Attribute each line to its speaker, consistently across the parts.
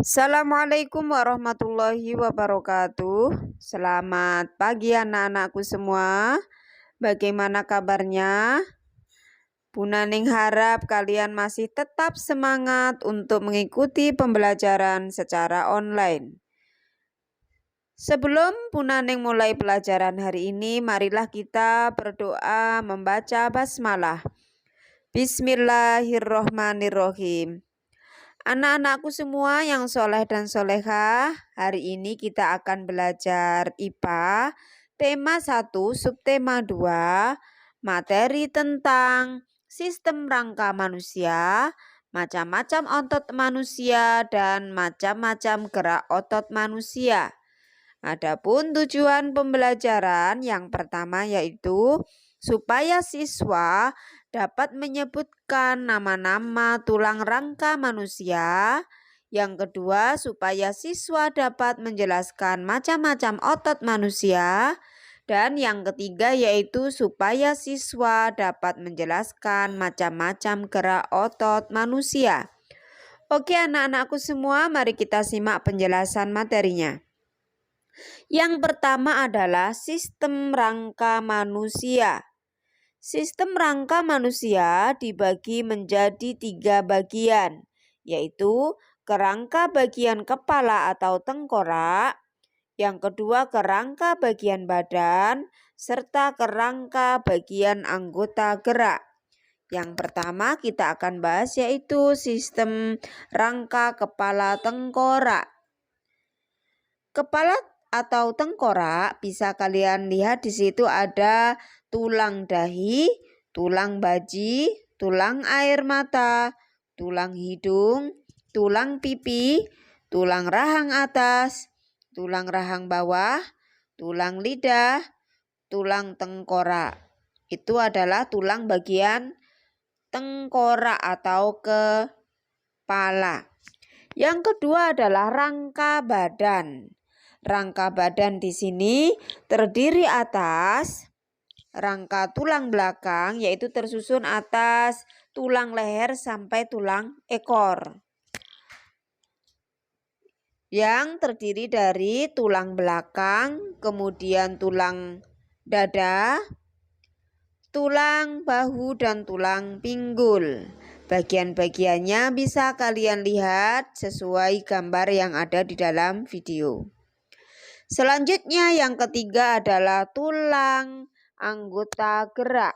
Speaker 1: Assalamualaikum warahmatullahi wabarakatuh. Selamat pagi anak-anakku semua. Bagaimana kabarnya? Bu Naning harap kalian masih tetap semangat untuk mengikuti pembelajaran secara online. Sebelum Bu Naning mulai pelajaran hari ini, marilah kita berdoa membaca basmalah. Bismillahirrohmanirrohim. Anak-anakku semua yang soleh dan solehah, hari ini kita akan belajar IPA, tema 1, subtema 2, materi tentang sistem rangka manusia, macam-macam otot manusia, dan macam-macam gerak otot manusia. Adapun tujuan pembelajaran yang pertama yaitu supaya siswa dapat menyebutkan nama-nama tulang rangka manusia. Yang kedua, supaya siswa dapat menjelaskan macam-macam otot manusia. Dan yang ketiga yaitu supaya siswa dapat menjelaskan macam-macam gerak otot manusia. Oke anak-anakku semua, mari kita simak penjelasan materinya. Yang pertama adalah sistem rangka manusia. Sistem rangka manusia dibagi menjadi 3 bagian, yaitu kerangka bagian kepala atau tengkorak, yang kedua kerangka bagian badan, serta kerangka bagian anggota gerak. Yang pertama kita akan bahas yaitu sistem rangka kepala tengkorak. Kepala atau tengkorak bisa kalian lihat di situ ada tulang dahi, tulang baji, tulang air mata, tulang hidung, tulang pipi, tulang rahang atas, tulang rahang bawah, tulang lidah, tulang tengkorak. Itu adalah tulang bagian tengkorak atau kepala. Yang kedua adalah rangka badan. Rangka badan di sini terdiri atas rangka tulang belakang, yaitu tersusun atas tulang leher sampai tulang ekor. Yang terdiri dari tulang belakang, kemudian tulang dada, tulang bahu, dan tulang pinggul. Bagian-bagiannya bisa kalian lihat sesuai gambar yang ada di dalam video. Selanjutnya yang ketiga adalah tulang anggota gerak.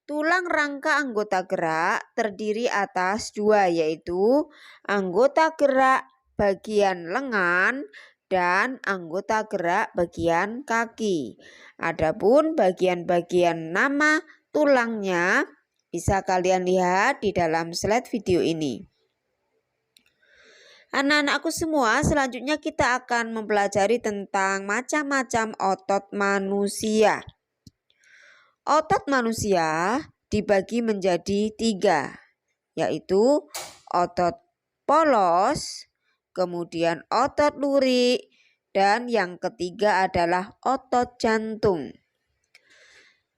Speaker 1: Tulang rangka anggota gerak terdiri atas 2, yaitu anggota gerak bagian lengan dan anggota gerak bagian kaki. Adapun bagian-bagian nama tulangnya bisa kalian lihat di dalam slide video ini. Anak-anakku semua, selanjutnya kita akan mempelajari tentang macam-macam otot manusia. Otot manusia dibagi menjadi 3, yaitu otot polos, kemudian otot lurik, dan yang ketiga adalah otot jantung.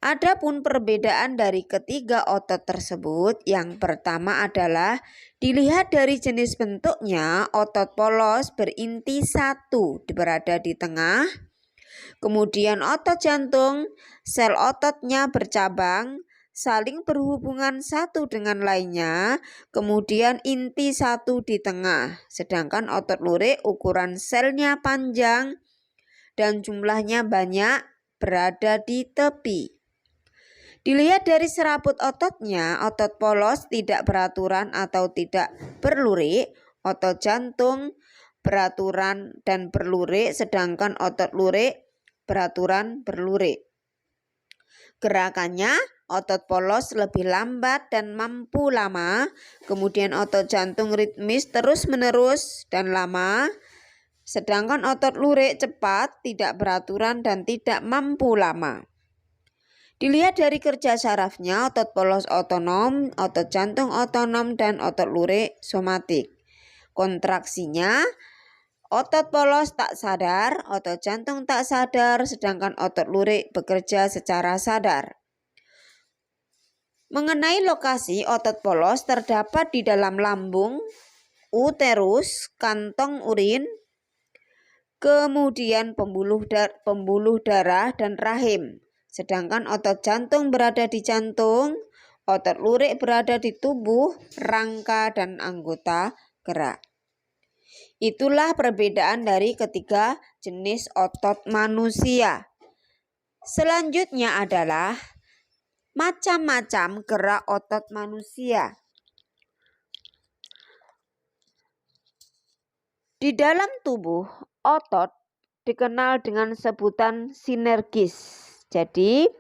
Speaker 1: Adapun perbedaan dari ketiga otot tersebut, yang pertama adalah dilihat dari jenis bentuknya. Otot polos berinti 1 berada di tengah. Kemudian otot jantung, sel ototnya bercabang, saling berhubungan satu dengan lainnya. Kemudian inti 1 di tengah. Sedangkan otot lurik ukuran selnya panjang dan jumlahnya banyak, berada di tepi. Dilihat dari serabut ototnya, otot polos tidak beraturan atau tidak berlurik, otot jantung beraturan dan berlurik, sedangkan otot lurik beraturan berlurik. Gerakannya, otot polos lebih lambat dan mampu lama, kemudian otot jantung ritmis terus-menerus dan lama, sedangkan otot lurik cepat, tidak beraturan dan tidak mampu lama. Dilihat dari kerja sarafnya, otot polos otonom, otot jantung otonom, dan otot lurik somatik. Kontraksinya, otot polos tak sadar, otot jantung tak sadar, sedangkan otot lurik bekerja secara sadar. Mengenai lokasi otot polos terdapat di dalam lambung, uterus, kantong urin, kemudian pembuluh darah dan rahim. Sedangkan otot jantung berada di jantung, otot lurik berada di tubuh, rangka, dan anggota gerak. Itulah perbedaan dari ketiga jenis otot manusia. Selanjutnya adalah macam-macam gerak otot manusia. Di dalam tubuh, otot dikenal dengan sebutan sinergis. Jadi,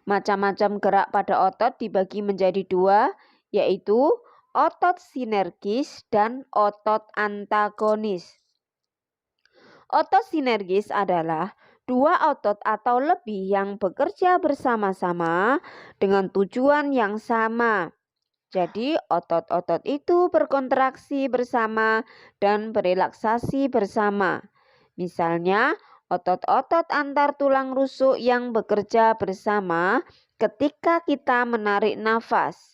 Speaker 1: macam-macam gerak pada otot dibagi menjadi dua, yaitu otot sinergis dan otot antagonis. Otot sinergis adalah dua otot atau lebih yang bekerja bersama-sama dengan tujuan yang sama. Jadi otot-otot itu berkontraksi bersama dan berelaksasi bersama. Misalnya otot-otot antar tulang rusuk yang bekerja bersama ketika kita menarik nafas,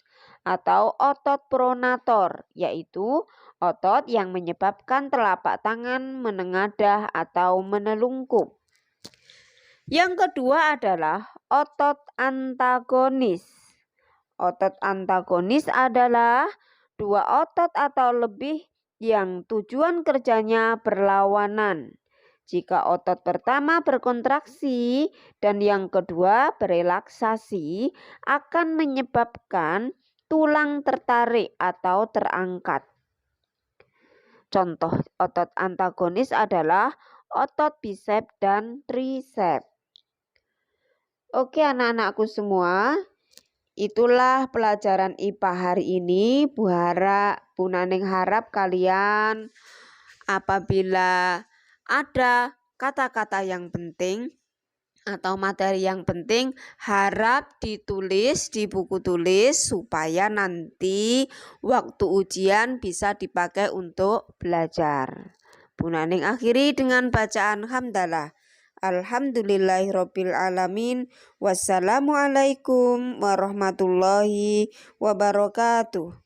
Speaker 1: atau otot pronator, yaitu otot yang menyebabkan telapak tangan menengadah atau menelungkup. Yang kedua adalah otot antagonis. Otot antagonis adalah dua otot atau lebih yang tujuan kerjanya berlawanan. Jika otot pertama berkontraksi dan yang kedua berelaksasi, akan menyebabkan tulang tertarik atau terangkat. Contoh otot antagonis adalah otot bisep dan trisep. Oke anak-anakku semua, itulah pelajaran IPA hari ini. Bu Naning harap kalian apabila ada kata-kata yang penting atau materi yang penting, harap ditulis di buku tulis supaya nanti waktu ujian bisa dipakai untuk belajar. Bu Naning akhiri dengan bacaan hamdalah. Alhamdulillahirabbil alamin. Wassalamualaikum warahmatullahi wabarakatuh.